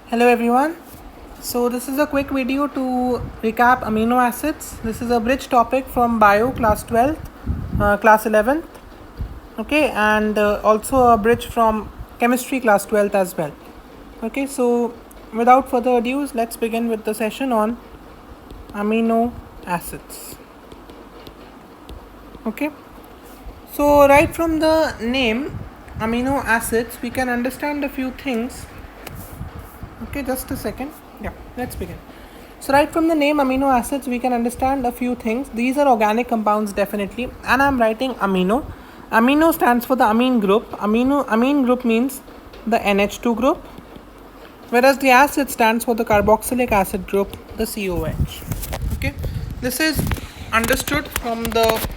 Hello everyone. So this is a quick video to recap amino acids. This is a bridge topic from bio class 12th, class 11th. Okay, and also a bridge from chemistry class 12th as well. Okay, so without further ado, let's begin with the session on amino acids. Okay, so right from the name amino acids, we can understand a few things. Okay, just a second. Yeah, let's begin. So right from the name amino acids, we can understand a few things. These are organic compounds definitely, and I'm writing amino. Amino stands for the amine group. Amine group means the NH2 group, whereas the acid stands for the carboxylic acid group, the COH. Okay, this is understood from the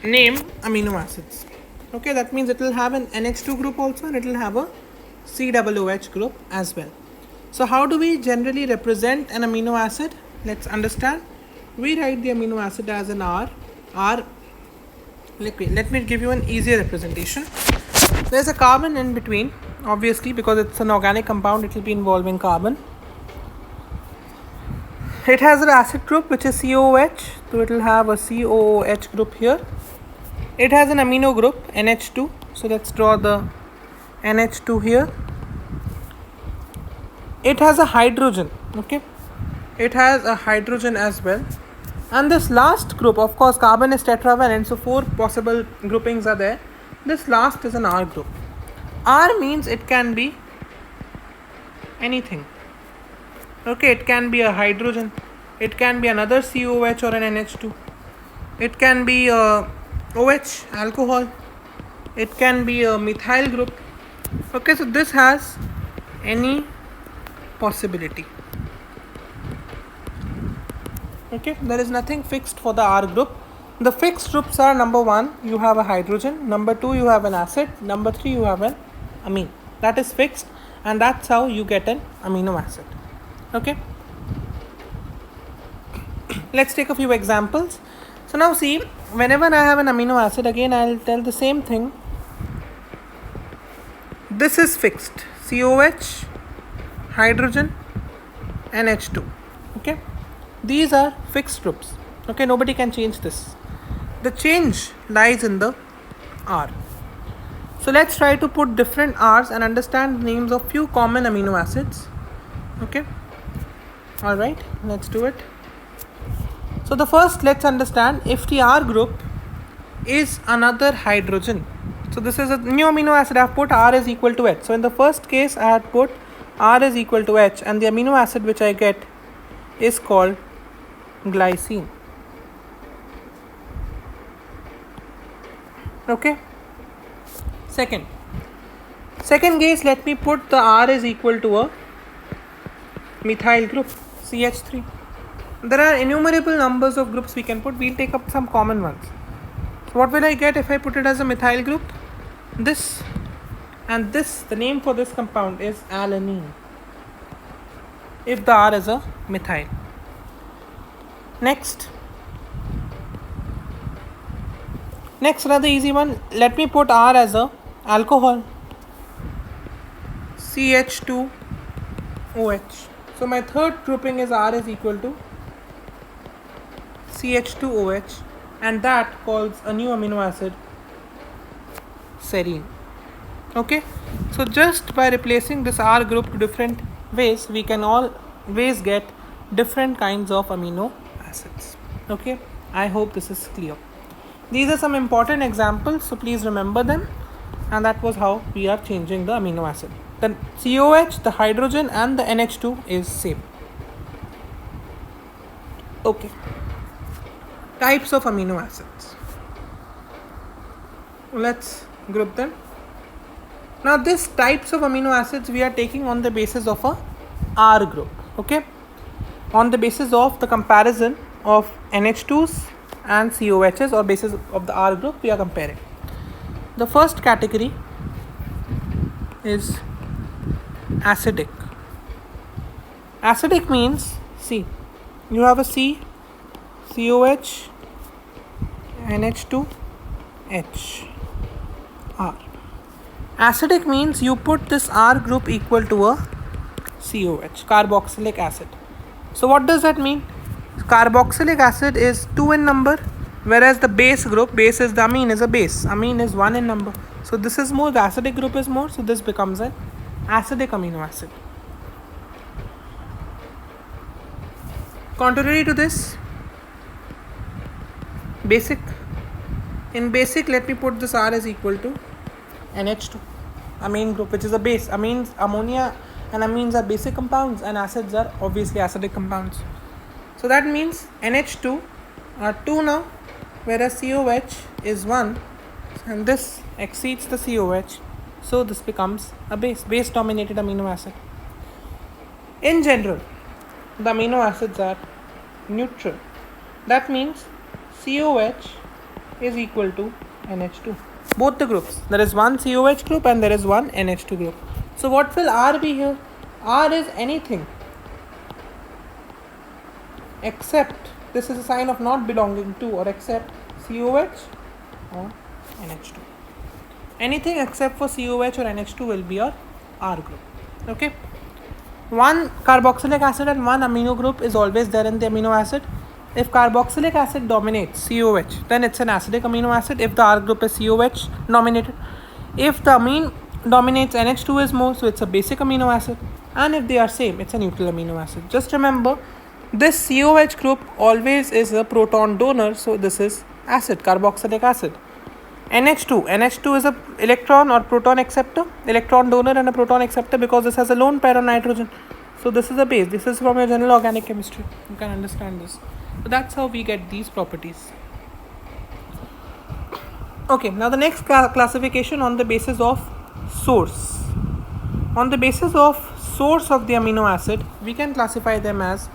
name amino acids. Okay, that means it will have an NH2 group also, and it will have a COOH group as well. So how do we generally represent an amino acid? Let's understand. We write the amino acid as an R. Let me give you an easier representation. There's a carbon in between, obviously, because it's an organic compound, it will be involving carbon. It has an acid group which is COOH, so it will have a COOH group here. It has an amino group, NH2, so let's draw the NH2 here. It has a hydrogen, okay, it has a hydrogen as well, and this last group, of course carbon is tetravalent, so 4 possible groupings are there. This last is an R group. R means it can be anything. Okay, it can be a hydrogen, it can be another COH or an NH2, it can be a OH, alcohol, it can be a methyl group. Okay, so this has any possibility. Okay, there is nothing fixed for the R group. The fixed groups are: number 1, you have a hydrogen; number 2, you have an acid; number 3, you have an amine. That is fixed, and that's how you get an amino acid. Okay, let's take a few examples. So now see, whenever I have an amino acid, again I'll tell the same thing. This is fixed: COH, hydrogen, NH2. Okay, these are fixed groups. Okay, nobody can change this. The change lies in the R. So let's try to put different R's and understand the names of few common amino acids. Okay, all right, let's do it. So the first, let's understand, if the R group is another hydrogen. So this is a new amino acid. I have put R is equal to H. So in the first case, I had put R is equal to H, and the amino acid which I get is called glycine. Okay. Second case, let me put the R is equal to a methyl group, CH3. There are innumerable numbers of groups we can put. We'll take up some common ones. So what will I get if I put it as a methyl group? This and this, the name for this compound is alanine, if the R is a methyl. Next, another easy one. Let me put R as a alcohol, CH2OH. So my third grouping is R is equal to CH2OH, and that calls a new amino acid serine. Okay, so just by replacing this R group to different ways, we can always get different kinds of amino acids. Okay, I hope this is clear. These are some important examples, so please remember them. And that was how we are changing the amino acid. The COH, the hydrogen, and the NH2 is same. Okay, types of amino acids. Let's group them. Now these types of amino acids we are taking on the basis of a R group. Okay, on the basis of the comparison of NH2s and COHs, or basis of the R group we are comparing. The first category is acidic. Acidic means, see, you have a C, COH, NH2, H, R. Acidic means you put this R group equal to a COH, carboxylic acid. So what does that mean? Carboxylic acid is 2 in number, whereas the base group, base is the amine, is a base. Amine is 1 in number. So this is more, the acidic group is more, so this becomes an acidic amino acid. Contrary to this, basic. In basic, let me put this R is equal to NH2, amine group, which is a base. Amines, ammonia and amines are basic compounds, and acids are obviously acidic compounds. So that means NH2 are 2 now, whereas COH is 1, and this exceeds the COH, so this becomes a base dominated amino acid. In general, the amino acids are neutral. That means COH is equal to NH2. Both the groups. There is one COH group and there is one NH2 group. So what will R be here? R is anything except, this is a sign of not belonging to or except COH or NH2. Anything except for COH or NH2 will be your R group. Okay. One carboxylic acid and one amino group is always there in the amino acid. If carboxylic acid dominates COH, then it's an acidic amino acid if the R group is COH dominated. If the amine dominates, NH2 is more, so it's a basic amino acid. And if they are same, it's a neutral amino acid. Just remember, this COH group always is a proton donor, so this is acid, carboxylic acid. NH2 is a electron or proton acceptor, electron donor and a proton acceptor, because this has a lone pair on nitrogen. So this is a base. This is from your general organic chemistry. You can understand this. So that's how we get these properties. Okay, now the next classification on the basis of source. On the basis of source of the amino acid, we can classify them as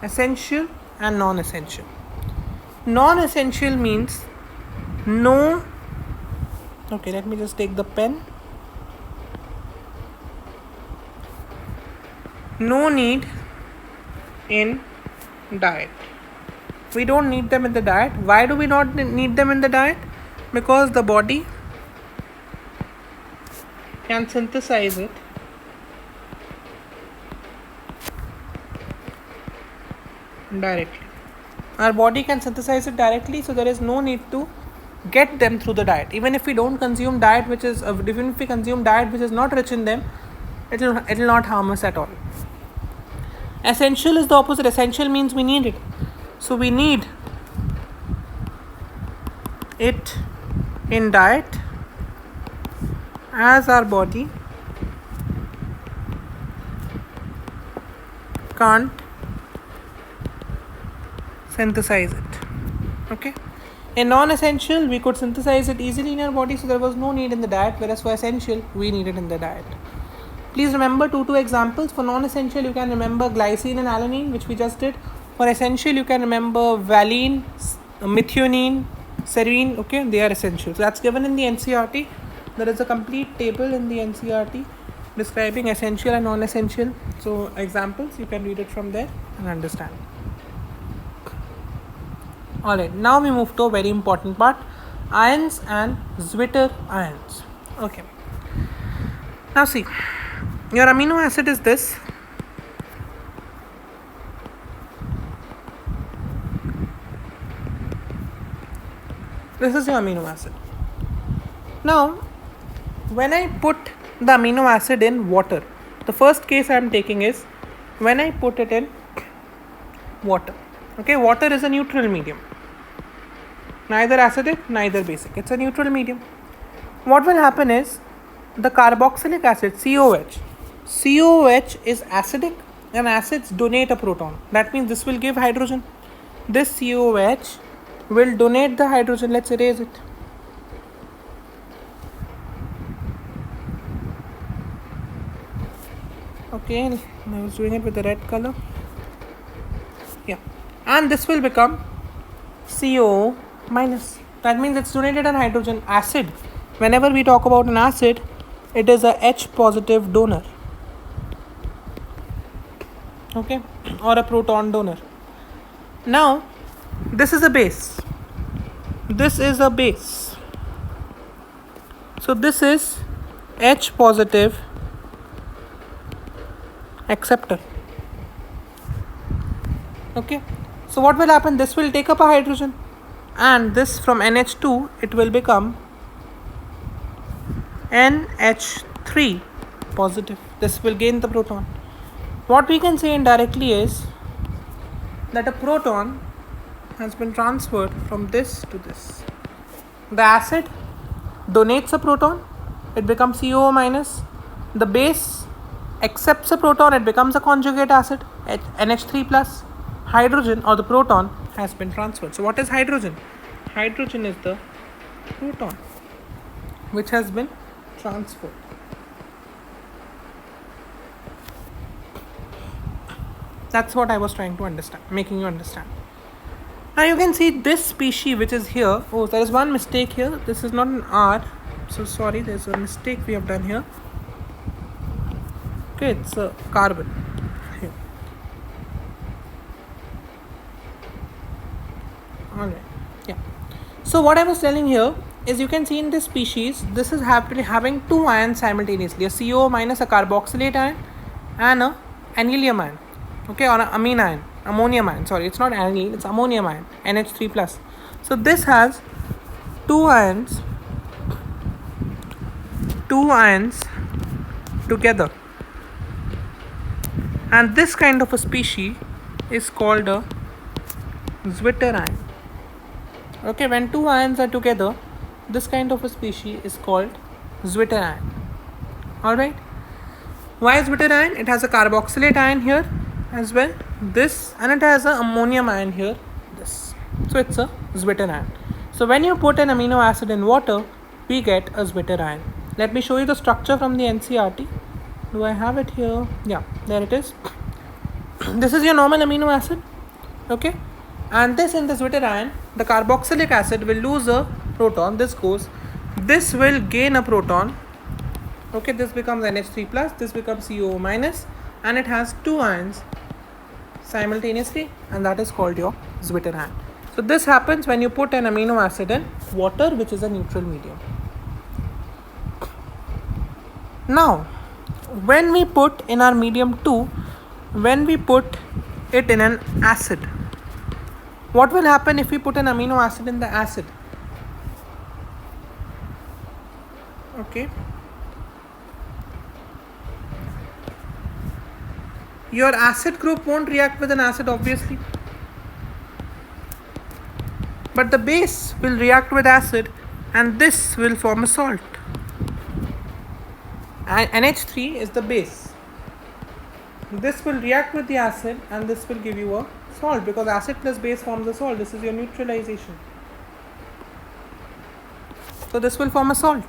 essential and non-essential. Non-essential means no. Okay, let me just take the pen. No need in diet. We don't need them in the diet. Why do we not need them in the diet? Because the body can synthesize it directly. Our body can synthesize it directly, so there is no need to get them through the diet. Even if we don't consume diet which is even if we consume diet which is not rich in them, it will not harm us at all. Essential is the opposite. Essential means we need it. So we need it in diet, as our body can't synthesize it. Okay. In non-essential, we could synthesize it easily in our body, so there was no need in the diet, whereas for essential, we need it in the diet. Please remember two examples. For non-essential, you can remember glycine and alanine, which we just did. For essential, you can remember valine, methionine, serine. Okay, they are essential. So that's given in the NCERT. There is a complete table in the NCERT describing essential and non-essential. So examples, you can read it from there and understand. Alright, now we move to a very important part, ions and Zwitter ions. Okay. Now see, your amino acid is this. This is your amino acid. Now, when I put the amino acid in water, the first case I am taking is when I put it in water. Okay, water is a neutral medium. Neither acidic, neither basic. It's a neutral medium. What will happen is the carboxylic acid, COH. COH is acidic and acids donate a proton. That means this will give hydrogen. This COH will donate the hydrogen. Let's erase it. Okay, I was doing it with the red color. Yeah. And this will become CO minus. That means it's donated an hydrogen. Acid, whenever we talk about an acid, it is a H positive donor. Okay, or a proton donor. Now, this is a base. This is a base. So this is H positive acceptor. Okay, so what will happen? This will take up a hydrogen, and this from NH2 it will become NH3 positive. This will gain the proton. What we can say indirectly is that a proton has been transferred from this to this. The acid donates a proton, it becomes COO minus. The base accepts a proton, it becomes a conjugate acid, NH3 plus. Hydrogen or the proton has been transferred. So what is hydrogen? Hydrogen is the proton which has been transferred. That's what I was trying to understand, making you understand. Now you can see this species which is here. Oh, there is one mistake here. This is not an R. So sorry, there's a mistake we have done here. Okay, it's a carbon. Here. Alright, yeah. So what I was telling here is you can see in this species, this is having two ions simultaneously, a CO minus, a carboxylate ion, and a anilium ion. Okay, or an amine ion, ammonium ion. Sorry, it's not aniline, it's ammonium ion, NH3 plus. So this has two ions together, and this kind of a species is called a zwitterion. Okay, when two ions are together, this kind of a species is called zwitterion. Alright, why zwitterion? It has a carboxylate ion here as well, this, and it has an ammonium ion here, this. So it's a zwitterion. So when you put an amino acid in water, we get a zwitterion. Let me show you the structure from the NCERT. Do I have it here? Yeah, there it is. This is your normal amino acid. Okay, and this in the zwitterion, the carboxylic acid will lose a proton. This goes, this will gain a proton. Okay, this becomes NH3 plus, this becomes COO minus, and it has two ions simultaneously, and that is called your zwitterion. So this happens when you put an amino acid in water, which is a neutral medium. Now when we put in our medium 2, when we put it in an acid, what will happen if we put an amino acid in the acid? Okay, your acid group won't react with an acid obviously, but the base will react with acid, and this will form a salt. And NH3 is the base. This will react with the acid, and this will give you a salt, because acid plus base forms a salt. This is your neutralization. So this will form a salt.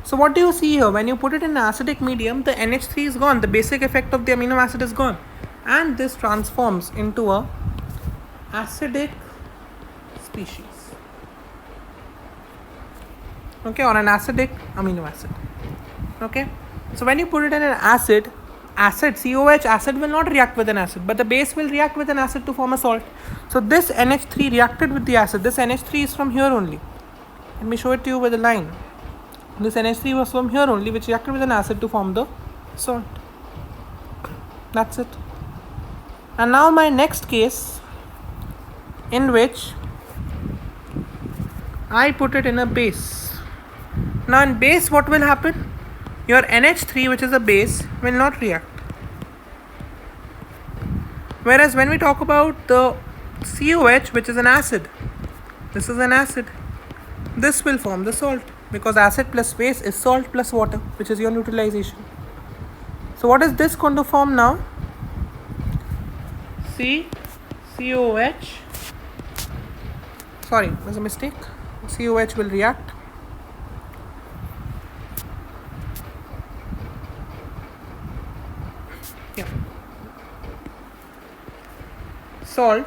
So what do you see here? When you put it in an acidic medium, the NH3 is gone. The basic effect of the amino acid is gone, and this transforms into a acidic species. Okay, or an acidic amino acid. Okay, so when you put it in an acid, COH acid will not react with an acid, but the base will react with an acid to form a salt. So this NH3 reacted with the acid. This NH3 is from here only. Let me show it to you with a line. This NH3 was from here only, which reacted with an acid to form the salt. That's it. And now my next case, in which I put it in a base. Now in base, what will happen? Your NH3, which is a base, will not react. Whereas when we talk about the COH, which is an acid, this is an acid, this will form the salt, because acid plus base is salt plus water, which is your neutralization. So what is this going to form now? COH. Sorry, there's a mistake. COH will react. Yeah. Salt,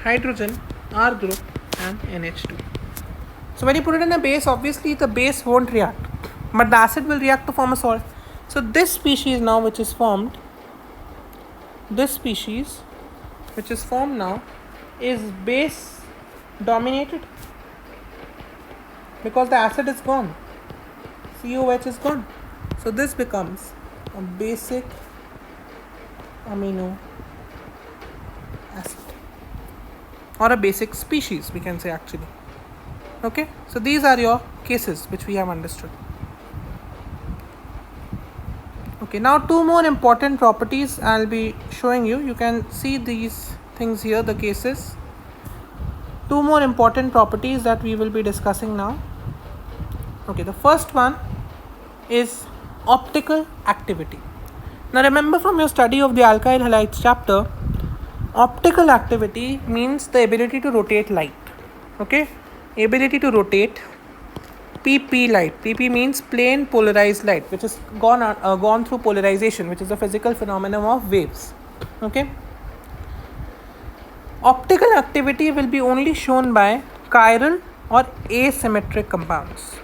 hydrogen, R group, and NH2. So when you put it in a base, obviously the base won't react, but the acid will react to form a salt. So this species now which is formed, now is base dominated, because the acid is gone, COH is gone. So this becomes a basic amino acid, or a basic species, we can say actually. Okay, so these are your cases which we have understood. Okay, now two more important properties I'll be showing you. You can see these things here, the cases. Two more important properties that we will be discussing now. Okay, the first one is optical activity. Now remember from your study of the alkyl halides chapter, optical activity means the ability to rotate light. Okay, ability to rotate PP light. PP means plane polarized light, which is gone through polarization, which is a physical phenomenon of waves. Okay, optical activity will be only shown by chiral or asymmetric compounds.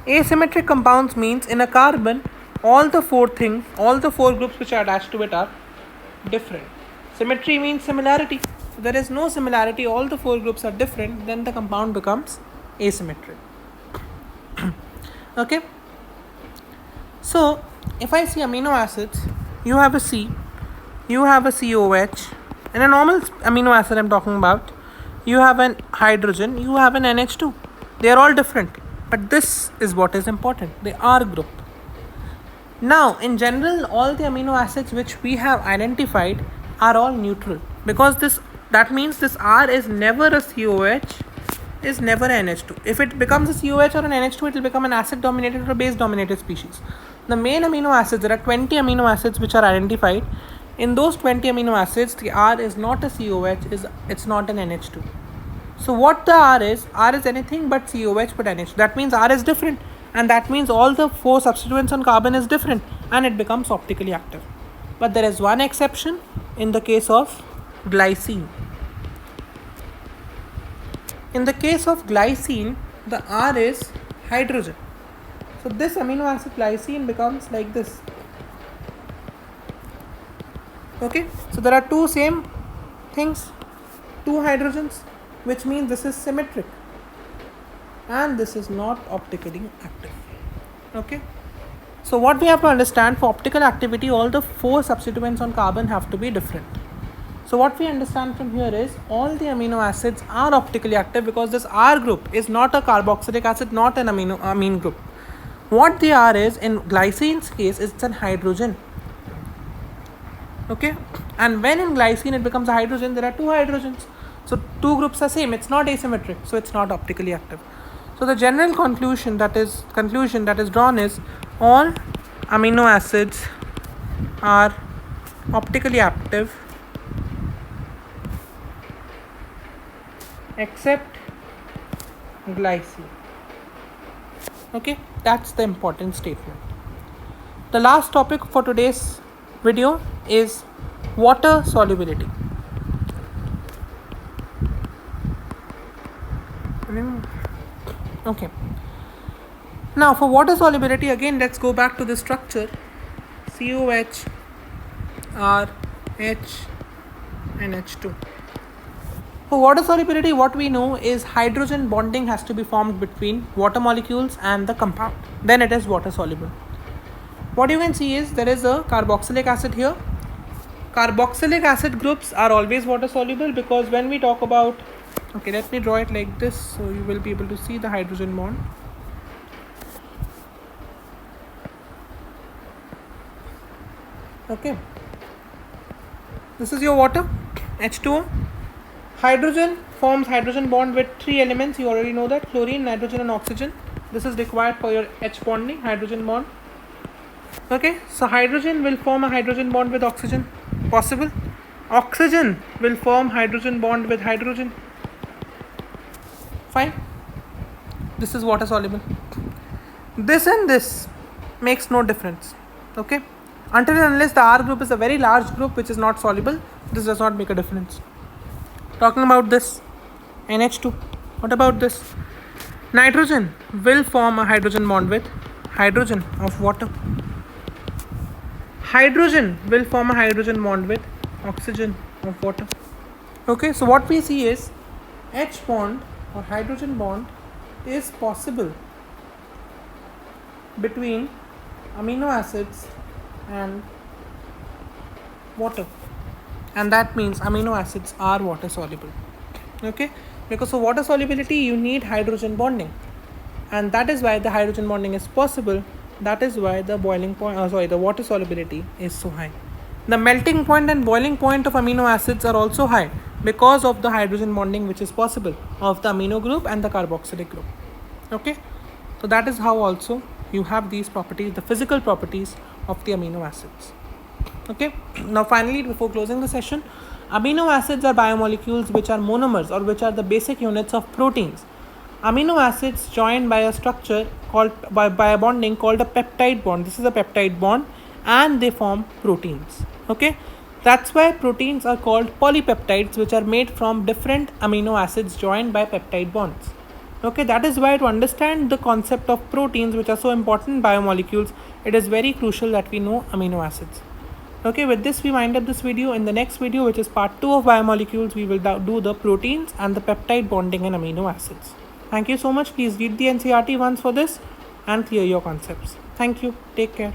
Asymmetric compounds means in a carbon, all the four groups which are attached to it are different. Symmetry means similarity. So there is no similarity, all the four groups are different, then the compound becomes asymmetric. Okay. So if I see amino acids, you have a C, you have a COH. In a normal amino acid I'm talking about, you have an hydrogen, you have an NH2. They are all different. But this is what is important, the R group. Now, in general, all the amino acids which we have identified are all neutral, because that means this R is never a COH, is never an NH2. If it becomes a COH or an NH2, it will become an acid dominated or base dominated species. The main amino acids, there are 20 amino acids which are identified. In those 20 amino acids, the R is not a COH, it's not an NH2. So what the R is anything but COH but NH. That means R is different, and that means all the four substituents on carbon is different, and it becomes optically active. But there is one exception in the case of glycine. In the case of glycine, the R is hydrogen. So this amino acid glycine becomes like this. Okay, so there are two same things, two hydrogens, which means this is symmetric and this is not optically active. Okay, so what we have to understand, for optical activity, all the four substituents on carbon have to be different. So what we understand from here is all the amino acids are optically active, because this R group is not a carboxylic acid, not an amine group. What they are is, in glycine's case, it's an hydrogen. Okay, and when in glycine it becomes a hydrogen, there are two hydrogens. So two groups are same, it's not asymmetric, so it's not optically active. So the general conclusion that is drawn is all amino acids are optically active except glycine. Okay, that's the important statement. The last topic for today's video is water solubility. Okay, now for water solubility, again let's go back to the structure: COH, R, H, and H2. For water solubility, what we know is hydrogen bonding has to be formed between water molecules and the compound, then it is water soluble. What you can see is there is a carboxylic acid here. Carboxylic acid groups are always water soluble, because when we talk about, okay, let me draw it like this so you will be able to see the hydrogen bond. Okay, this is your water, H2O. Hydrogen forms hydrogen bond with three elements, you already know that: chlorine, nitrogen, and oxygen. This is required for your H bonding, hydrogen bond. Okay, so hydrogen will form a hydrogen bond with oxygen, possible. Oxygen will form hydrogen bond with hydrogen. Fine. This is water soluble. This and this makes no difference. Okay, until and unless the R group is a very large group which is not soluble, this does not make a difference. Talking about this, NH2. What about this? Nitrogen will form a hydrogen bond with hydrogen of water. Hydrogen will form a hydrogen bond with oxygen of water. Okay, so what we see is H bond or hydrogen bond is possible between amino acids and water, and that means amino acids are water soluble. Okay, because for water solubility you need hydrogen bonding, and that is why the hydrogen bonding is possible. That is why the boiling point, the water solubility is so high. The melting point and boiling point of amino acids are also high because of the hydrogen bonding which is possible of the amino group and the carboxylic group. Okay, so that is how also you have these properties, the physical properties of the amino acids. Okay, now finally, before closing the session, amino acids are biomolecules which are monomers, or which are the basic units of proteins. Amino acids joined by a structure called by a bonding called a peptide bond. This is a peptide bond, and they form proteins. Okay, that's why proteins are called polypeptides, which are made from different amino acids joined by peptide bonds. Okay, that is why to understand the concept of proteins, which are so important biomolecules, it is very crucial that we know amino acids. Okay, with this we wind up this video. In the next video, which is part 2 of biomolecules, we will do the proteins and the peptide bonding in amino acids. Thank you so much. Please read the NCERT once for this and clear your concepts. Thank you. Take care.